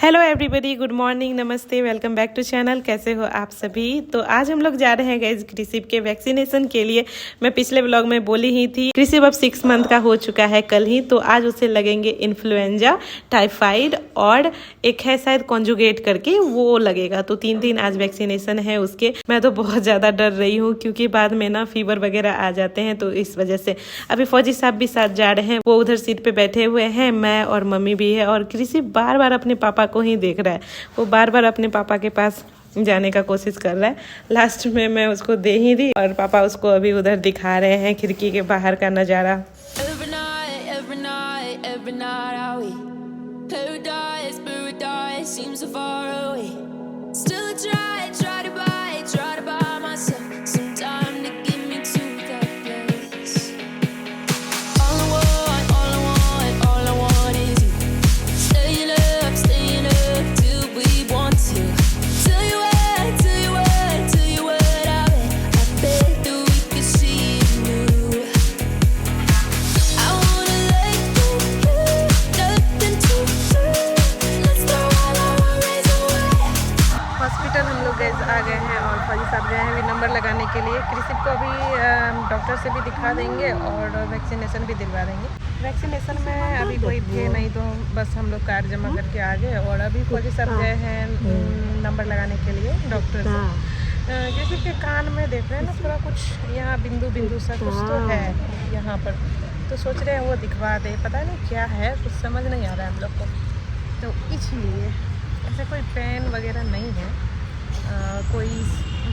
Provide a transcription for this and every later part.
Hello everybody, good morning, नमस्ते, welcome back to channel. कैसे हो आप सभी। तो आज हम लोग जा रहे हैं गाइस क्रिसिप के वैक्सीनेशन के लिए। मैं पिछले व्लॉग में बोली ही थी क्रिसिप अब 6 मंथ का हो चुका है कल ही, तो आज उसे लगेंगे इन्फ्लुएंजा, टाइफाइड और एक है शायद कॉन्जुगेट करके वो लगेगा। तो 3 आज वैक्सीनेशन है उसके। मैं तो बहुत ज़्यादा डर रही हूँ क्योंकि बाद में ना फीवर वगैरह आ जाते हैं, तो इस वजह से। अभी फौजी साहब भी साथ जा रहे हैं, वो उधर सीट पे बैठे हुए हैं, मैं और मम्मी भी है। और क्रिसिप बार बार अपने पापा को ही देख रहा है, वो बार बार अपने पापा के पास जाने का कोशिश कर रहा है। लास्ट में मैं उसको दे ही दी और पापा उसको अभी उधर दिखा रहे हैं खिड़की के बाहर का नज़ारा। आ गए हैं और फौजी साहब गए हैं अभी नंबर लगाने के लिए। क्रिसिप को अभी डॉक्टर से भी दिखा देंगे और वैक्सीनेशन भी दिलवा देंगे। वैक्सीनेशन में अभी कोई थे नहीं, तो बस हम लोग कार्ड जमा करके आ गए और अभी फौजी साहब गए हैं नंबर लगाने के लिए डॉक्टर से। क्रिसिप के कान में देख रहे हैं ना, थोड़ा कुछ यहाँ बिंदु सा कुछ तो है यहाँ पर, तो सोच रहे हैं वो दिखवा दे। पता नहीं क्या है, कुछ समझ नहीं आ रहा है हम लोग को, तो इसलिए ऐसा कोई पेन वगैरह नहीं है, कोई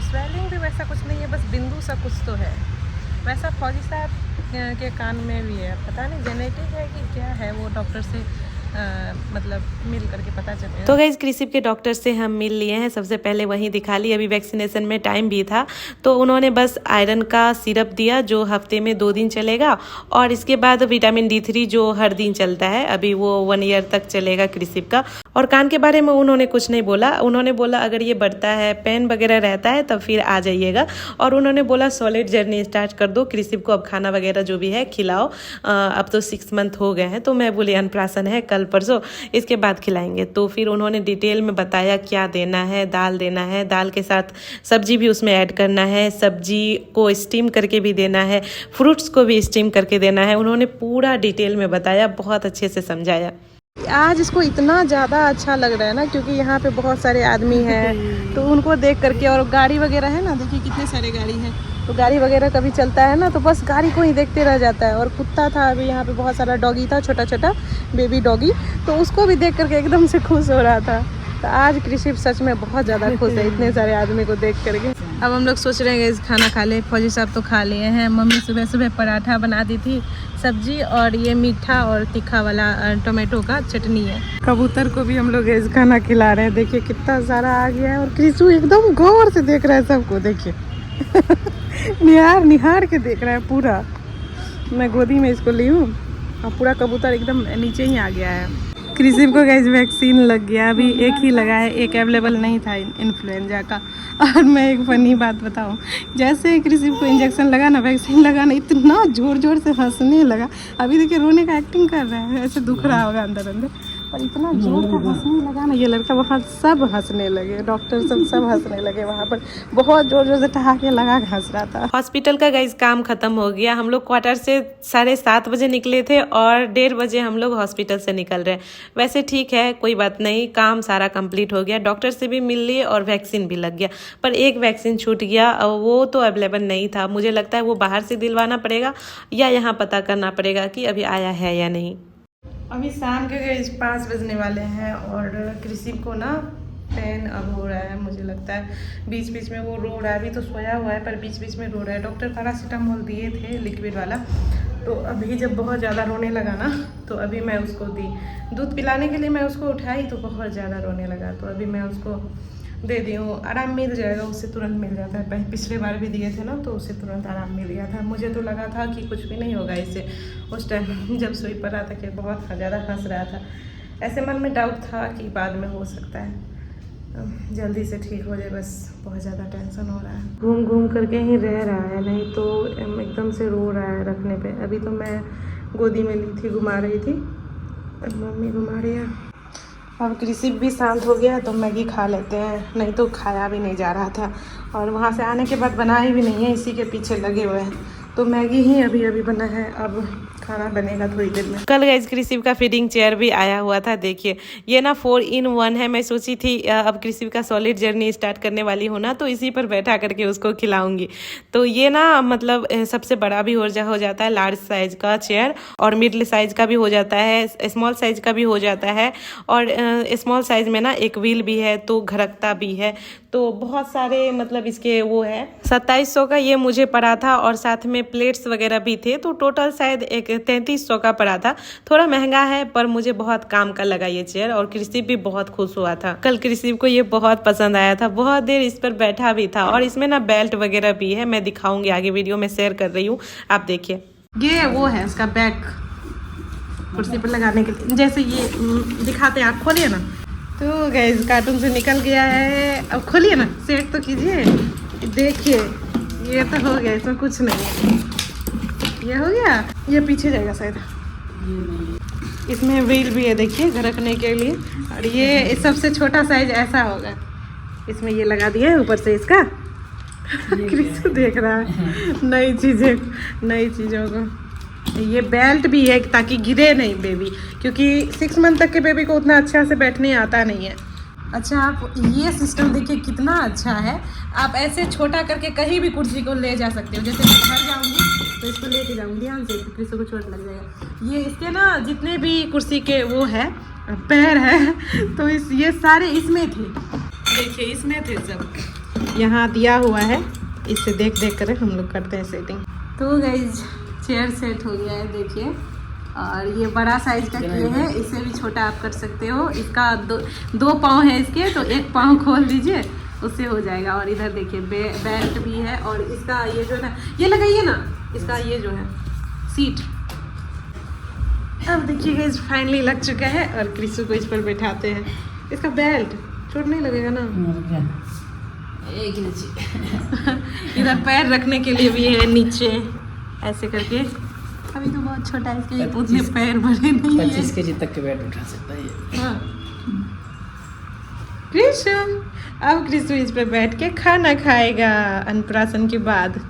स्वेलिंग भी वैसा कुछ नहीं है, बस बिंदु सा कुछ तो है। वैसा फौजी साहब के कान में भी है, पता नहीं जेनेटिक है कि क्या है, वो डॉक्टर से मतलब मिल करके पता चलेगा। तो गाइस क्रिसिप के डॉक्टर से हम मिल लिए हैं, सबसे पहले वहीं दिखा ली। अभी वैक्सीनेशन में टाइम भी था, तो उन्होंने बस आयरन का सिरप दिया जो हफ्ते में 2 दिन चलेगा, और इसके बाद विटामिन D3 जो हर दिन चलता है, अभी वो 1 ईयर तक चलेगा क्रिसिप का। और कान के बारे में उन्होंने कुछ नहीं बोला, उन्होंने बोला अगर ये बढ़ता है, पेन वगैरह रहता है, तब फिर आ जाइएगा। और उन्होंने बोला सॉलिड जर्नी स्टार्ट कर दो, क्रिसिप को अब खाना वगैरह जो भी है खिलाओ। अब तो 6 मंथ हो गए हैं, तो मैं बोली अनप्राशन है कल परसों, इसके बाद खिलाएंगे। तो फिर उन्होंने डिटेल में बताया क्या देना है। दाल देना है, दाल के साथ सब्जी भी उसमें ऐड करना है, सब्जी को स्टीम करके भी देना है, फ्रूट्स को भी स्टीम करके देना है। उन्होंने पूरा डिटेल में बताया, बहुत अच्छे से समझाया। आज इसको इतना ज़्यादा अच्छा लग रहा है ना, क्योंकि यहाँ पे बहुत सारे आदमी हैं, तो उनको देख करके, और गाड़ी वगैरह है ना, देखिए कितने सारे गाड़ी हैं, तो गाड़ी वगैरह कभी चलता है ना, तो बस गाड़ी को ही देखते रह जाता है। और कुत्ता था, अभी यहाँ पे बहुत सारा डॉगी था, छोटा छोटा बेबी डॉगी, तो उसको भी देख करके एकदम से खुश हो रहा था। तो आज क्रिसिप सच में बहुत ज़्यादा खुश है इतने सारे आदमी को देख करके। अब हम लोग सोच रहे हैं खाना खा ले। फौजी साहब तो खा लिए हैं, मम्मी सुबह सुबह पराठा बना दी थी, सब्जी, और ये मीठा और तीखा वाला टोमेटो का चटनी है। कबूतर को भी हम लोग खाना खिला रहे हैं, देखिए कितना सारा आ गया है। और क्रिसु एकदम गौर से देख रहा है सबको, देखिए निहार के देख रहा है पूरा। मैं गोदी में इसको ली हूँ और पूरा कबूतर एकदम नीचे ही आ गया है। क्रिसिप को गाइस वैक्सीन लग गया, अभी एक ही लगा है, एक अवेलेबल नहीं था इन्फ्लुएंजा का। और मैं एक फनी बात बताऊं, जैसे क्रिसिप को इंजेक्शन लगा ना, वैक्सीन लगा ना, इतना जोर जोर से हंसने लगा। अभी देखिए रोने का एक्टिंग कर रहा है, ऐसे दुख रहा होगा अंदर अंदर, और इतना जोर से हंसने लगा ना ये लड़का, वहाँ सब हंसने लगे, डॉक्टर सब हंसने लगे, वहाँ पर बहुत जोर जोर से ठहाके लगा के हंस रहा था। हॉस्पिटल का गाइस काम खत्म हो गया। हम लोग क्वार्टर से 7:30 बजे निकले थे और 1:30 बजे हम लोग हॉस्पिटल से निकल रहे हैं। वैसे ठीक है, कोई बात नहीं, काम सारा कंप्लीट हो गया, डॉक्टर से भी मिल लिए और वैक्सीन भी लग गया। पर एक वैक्सीन छूट गया, वो तो अवेलेबल नहीं था। मुझे लगता है वो बाहर से दिलवाना पड़ेगा या यहाँ पता करना पड़ेगा कि अभी आया है या नहीं। अभी शाम के 5 बजने वाले हैं और क्रिसिप को ना पेन अब हो रहा है, मुझे लगता है बीच बीच में वो रो रहा है। अभी तो सोया हुआ है पर बीच बीच में रो रहा है। डॉक्टर पैरासीटामोल दिए थे लिक्विड वाला, तो अभी जब बहुत ज़्यादा रोने लगा ना, तो अभी मैं उसको दी। दूध पिलाने के लिए मैं उसको उठाई तो बहुत ज़्यादा रोने लगा, तो अभी मैं उसको दे दी हूँ। आराम मिल जाएगा, उससे तुरंत मिल जाता है। पिछले बार भी दिए थे ना, तो उससे तुरंत आराम मिल गया था। मुझे तो लगा था कि कुछ भी नहीं होगा इससे, उस टाइम जब सुई पर रहा था कि बहुत ज़्यादा हंस रहा था। ऐसे मन में डाउट था कि बाद में हो सकता है जल्दी से ठीक हो जाए, बस बहुत ज़्यादा टेंशन हो रहा है। घूम घूम करके ही रह रहा है, नहीं तो एकदम से रो रहा है रखने पे। अभी तो मैं गोदी में ली थी, घुमा रही थी, मम्मी घुमा रही है। अब कृषि भी शांत हो गया तो मैगी खा लेते हैं, नहीं तो खाया भी नहीं जा रहा था। और वहाँ से आने के बाद बनाई भी नहीं है, इसी के पीछे लगे हुए हैं। तो मैगी ही अभी अभी बना है, अब खाना बनेगा थोड़ी देर में। कल गाइस कृषि का फीडिंग चेयर भी आया हुआ था, देखिए ये ना 4 in 1 है। मैं सोची थी अब कृषि का सॉलिड जर्नी स्टार्ट करने वाली हूँ ना, तो इसी पर बैठा करके उसको खिलाऊंगी। तो ये ना मतलब सबसे बड़ा भी हो जाता है लार्ज साइज का चेयर, और मिडिल साइज का भी हो जाता है, स्मॉल साइज का भी हो जाता है, और स्मॉल साइज में ना एक व्हील भी है, तो घरकता भी है। तो बहुत सारे मतलब इसके वो है। 2700 का ये मुझे पड़ा था, और साथ में प्लेट्स वगैरह भी थे, तो टोटल शायद एक 3300 का पड़ा था। थोड़ा महंगा है पर मुझे बहुत काम का लगा ये चेयर, और कृषि भी बहुत खुश हुआ था। कल कृषि को ये बहुत पसंद आया था, बहुत देर इस पर बैठा भी था। और इसमें ना बेल्ट वगैरह भी है, मैं दिखाऊंगी आगे वीडियो में शेयर कर रही हूँ, आप देखिए। ये वो है इसका बैक कुर्सी पर लगाने के लिए, जैसे ये दिखाते हैं, आप खोलिए ना। तो गाइस कार्टून से निकल गया है, अब खोलिए ना, सेट तो कीजिए। देखिए ये तो हो गया, इसमें कुछ नहीं है, ये हो गया। ये पीछे जाएगा शायद, इसमें व्हील भी है देखिए रखने के लिए। और ये सबसे छोटा साइज ऐसा होगा, इसमें ये लगा दिया है ऊपर से इसका। कृष्ण देख रहा है नई चीज़ों को। ये बेल्ट भी है ताकि गिरे नहीं बेबी, क्योंकि 6 मंथ तक के बेबी को उतना अच्छा से बैठने आता नहीं है। अच्छा आप ये सिस्टम देखिए कितना अच्छा है, आप ऐसे छोटा करके कहीं भी कुर्सी को ले जा सकते हो। जैसे मैं घर जाऊंगी तो इसको लेके जाऊंगी ध्यान से, किसी को चोट लग जाएगा। ये इसके ना जितने भी कुर्सी के वो है पैर है, तो ये सारे इसमें थे, देखिए इसमें थे सब, यहाँ दिया हुआ है। इससे देख कर हम लोग करते हैं सेटिंग। तो गाइज चेयर सेट हो गया है देखिए, और ये बड़ा साइज का किए हैं, इससे भी छोटा आप कर सकते हो। इसका दो पाँव है इसके, तो एक पाँव खोल दीजिए, उससे हो जाएगा। और इधर देखिए बेल्ट भी है, और इसका ये जो है ना, ये लगाइए ना, इसका ये जो है सीट। अब देखिए गाइस फाइनली लग चुका है, और कृषि को इस पर बैठाते हैं। इसका बेल्ट चोट नहीं लगेगा ना। इधर पैर रखने के लिए भी है नीचे, ऐसे करके। अभी तो बहुत छोटा है, इसके उतने पैर बड़े नहीं है। 25 kg तक के वेट उठा सकता है ये। हाँ कृष्ण, अब कृष्ण इस पे बैठ के खाना खाएगा अन्नप्राशन के बाद।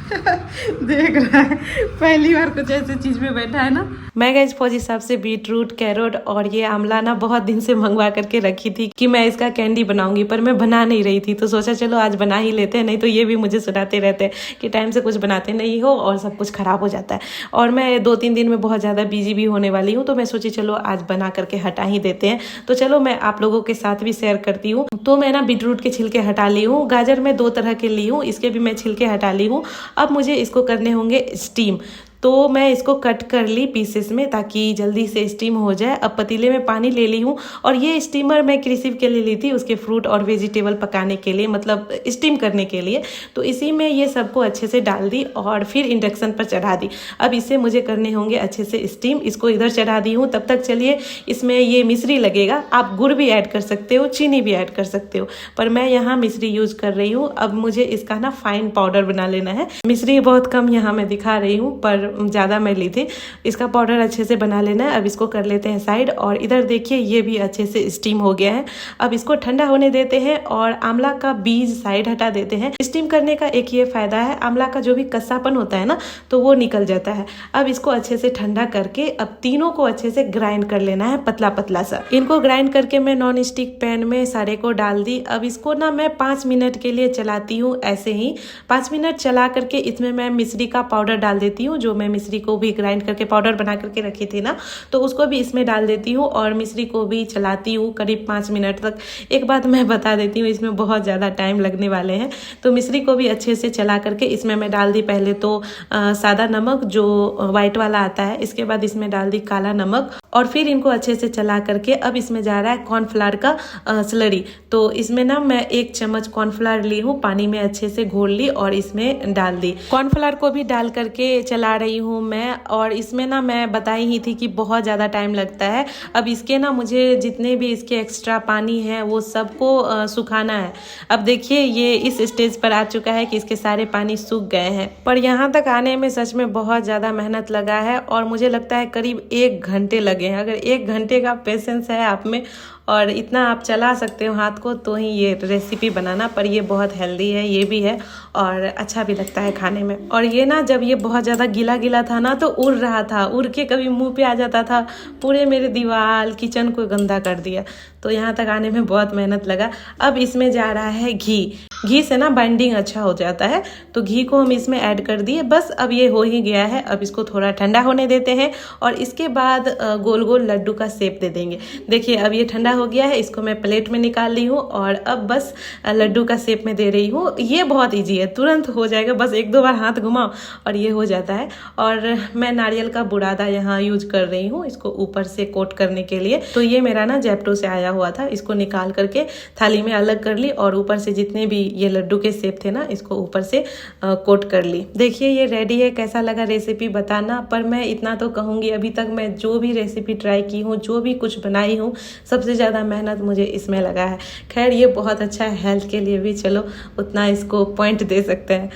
देख रहा है पहली बार कुछ ऐसी चीज में बैठा है ना। मैं गाइस फौजी साहब से बीटरूट, कैरोट और ये आंवला ना बहुत दिन से मंगवा करके रखी थी कि मैं इसका कैंडी बनाऊंगी, पर मैं बना नहीं रही थी। तो सोचा चलो आज बना ही लेते हैं, नहीं तो ये भी मुझे सुनाते रहते हैं कि टाइम से कुछ बनाते नहीं हो और सब कुछ खराब हो जाता है। और मैं 2-3 दिन में बहुत ज़्यादा बिजी भी होने वाली हूँ, तो मैं सोची चलो आज बना करके हटा ही देते हैं। तो चलो मैं आप लोगों के साथ भी शेयर करती हूँ। तो मैं ना बीटरूट के छिलके हटा ली हूँ, गाजर मैं 2 तरह के ली हूँ, इसके भी मैं छिलके हटा ली हूँ। अब मुझे इसको करने होंगे स्टीम, तो मैं इसको कट कर ली पीसेस में ताकि जल्दी से स्टीम हो जाए। अब पतीले में पानी ले ली हूँ, और ये स्टीमर मैं कृषि के लिए ली थी उसके फ्रूट और वेजिटेबल पकाने के लिए, मतलब स्टीम करने के लिए। तो इसी में ये सबको अच्छे से डाल दी और फिर इंडक्शन पर चढ़ा दी। अब इसे मुझे करने होंगे अच्छे से स्टीम। इसको इधर चढ़ा दी हूँ, तब तक चलिए इसमें ये मिश्री लगेगा। आप गुड़ भी ऐड कर सकते हो, चीनी भी ऐड कर सकते हो, पर मैं यहाँ मिश्री यूज कर रही हूँ। अब मुझे इसका ना फाइन पाउडर बना लेना है। मिश्री बहुत कम यहाँ मैं दिखा रही हूँ, पर ज़्यादा मैं ली थी। इसका पाउडर अच्छे से बना लेना है। अब इसको कर लेते हैं साइड, और इधर देखिए ये भी अच्छे से स्टीम हो गया है। अब इसको ठंडा होने देते हैं, और आंवला का बीज साइड हटा देते हैं। स्टीम करने का एक ये फायदा है, आंवला का जो भी कस्सापन होता है ना, तो वो निकल जाता है। अब इसको अच्छे से ठंडा करके अब तीनों को अच्छे से ग्राइंड कर लेना है, पतला पतला सा। इनको ग्राइंड करके मैं नॉन स्टिक पैन में सारे को डाल दी। अब इसको ना मैं 5 मिनट के लिए चलाती हूँ, ऐसे ही 5 मिनट चला करके इसमें मैं मिश्री का पाउडर डाल देती हूँ। जो मैं मिश्री को भी ग्राइंड करके पाउडर बना करके रखी थी ना, तो उसको भी इसमें डाल देती हूँ, और मिश्री को भी चलाती हूँ करीब 5 मिनट तक। एक बात मैं बता देती हूँ, इसमें बहुत ज़्यादा टाइम लगने वाले हैं। तो मिश्री को भी अच्छे से चला करके इसमें मैं डाल दी पहले तो सादा नमक जो वाइट वाला आता है, इसके बाद इसमें डाल दी काला नमक, और फिर इनको अच्छे से चला करके अब इसमें जा रहा है कॉर्नफ्लावर का स्लरी। तो इसमें ना मैं 1 चम्मच कॉर्नफ्लावर ली हूँ, पानी में अच्छे से घोल ली और इसमें डाल दी। कॉर्नफ्लावर को भी डाल करके चला रही हूँ मैं, और इसमें ना मैं बताई ही थी कि बहुत ज़्यादा टाइम लगता है। अब इसके ना मुझे जितने भी इसके एक्स्ट्रा पानी है वो सबको सुखाना है। अब देखिए ये इस स्टेज पर आ चुका है कि इसके सारे पानी सूख गए हैं, पर यहाँ तक आने में सच में बहुत ज़्यादा मेहनत लगा है, और मुझे लगता है करीब 1 घंटे लगे चुके हैं। अगर 1 घंटे का पेशेंस है आप में और इतना आप चला सकते हो हाथ को तो ही ये रेसिपी बनाना। पर ये बहुत हेल्दी है, ये भी है और अच्छा भी लगता है खाने में। और ये ना जब ये बहुत ज़्यादा गीला गीला था ना तो उड़ रहा था, उड़ के कभी मुंह पे आ जाता था, पूरे मेरे दीवार किचन को गंदा कर दिया। तो यहाँ तक आने में बहुत मेहनत लगा। अब इसमें जा रहा है घी से ना बाइंडिंग अच्छा हो जाता है, तो घी को हम इसमें ऐड कर दिए। बस अब ये हो ही गया है। अब इसको थोड़ा ठंडा होने देते हैं और इसके बाद गोल गोल लड्डू का शेप दे देंगे। देखिए अब ये ठंडा हो गया है, इसको मैं प्लेट में निकाल ली हूँ और अब बस लड्डू का शेप में दे रही हूँ। ये बहुत ईजी है, तुरंत हो जाएगा, बस 1-2 बार हाथ घुमाओ और ये हो जाता है। और मैं नारियल का बुरादा यहाँ यूज कर रही हूँ इसको ऊपर से कोट करने के लिए। तो ये मेरा ना जेप्टो से आया हुआ था, इसको निकाल करके थाली में अलग कर ली और ऊपर से जितने भी ये लड्डू के शेप थे ना इसको ऊपर से कोट कर ली। देखिए ये रेडी है। कैसा लगा रेसिपी बताना। पर मैं इतना तो कहूँगी, अभी तक मैं जो भी रेसिपी ट्राई की हूँ, जो भी कुछ बनाई हूँ, सबसे ज़्यादा मेहनत मुझे इसमें लगा है। खैर ये बहुत अच्छा है हेल्थ के लिए भी, चलो उतना इसको पॉइंट दे सकते हैं।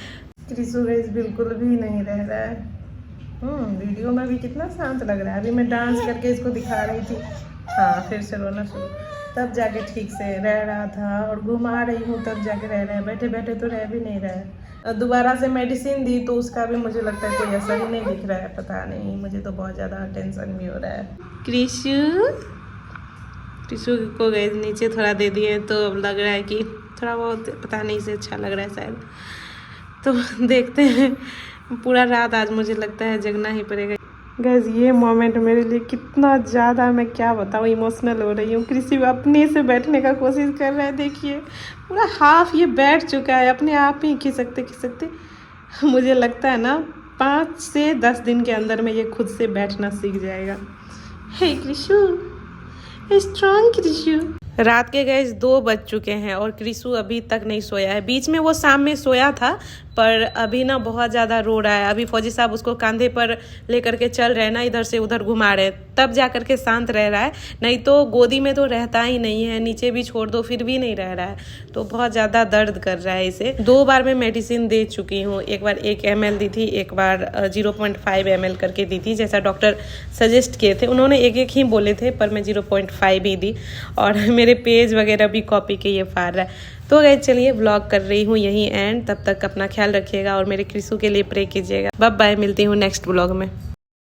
क्रिसु गाइस बिल्कुल भी नहीं रह रहा है। वीडियो में भी कितना शांत लग रहा है। अभी मैं डांस करके इसको दिखा रही थी, हाँ फिर से रोना शुरू, तब जाके ठीक से रह रहा था और घुमा रही हूँ तब जाके रह रहा है। बैठे बैठे तो रह भी नहीं रहा है। दोबारा से मेडिसिन दी तो उसका भी मुझे लगता है कोई असर ही नहीं दिख रहा है। पता नहीं, मुझे तो बहुत ज़्यादा टेंशन भी हो रहा है। क्रिसु को गए नीचे थोड़ा दे दिए तो अब लग रहा है कि थोड़ा बहुत पता नहीं से अच्छा लग रहा है शायद। तो देखते हैं, पूरा रात आज मुझे लगता है जगना ही पड़ेगा। गैस ये मोमेंट मेरे लिए कितना ज़्यादा, मैं क्या बताऊँ, इमोशनल हो रही हूँ। क्रिसु अपने से बैठने का कोशिश कर रहा है। देखिए पूरा हाफ ये बैठ चुका है, अपने आप ही खिसकते मुझे लगता है ना 5 से 10 दिन के अंदर में ये खुद से बैठना सीख जाएगा। हे क्रिसु, स्ट्रॉन्ग क्रिसु। रात के गैस 2 बज चुके हैं और क्रिसु अभी तक नहीं सोया है। बीच में वो शाम में सोया था पर अभी ना बहुत ज़्यादा रो रहा है। अभी फौजी साहब उसको कंधे पर लेकर के चल रहे हैं ना, इधर से उधर घुमा रहे हैं, तब जा कर के शांत रह रहा है। नहीं तो गोदी में तो रहता ही नहीं है, नीचे भी छोड़ दो फिर भी नहीं रह रहा है। तो बहुत ज़्यादा दर्द कर रहा है इसे। 2 बार मैं मेडिसिन दे चुकी हूँ। एक बार 1 ml दी थी, एक बार 0.5 ml करके दी थी, जैसा डॉक्टर सजेस्ट किए थे। उन्होंने एक ही बोले थे पर मैं 0.5 ही दी और मेरे पेज वगैरह भी कॉपी के ये फाड़ रहा है। तो गाइस चलिए व्लॉग कर रही हूँ यहीं एंड। तब तक अपना ख्याल रखिएगा और मेरे क्रिसु के लिए प्रे कीजिएगा। बाय बाय, मिलती हूँ नेक्स्ट व्लॉग में।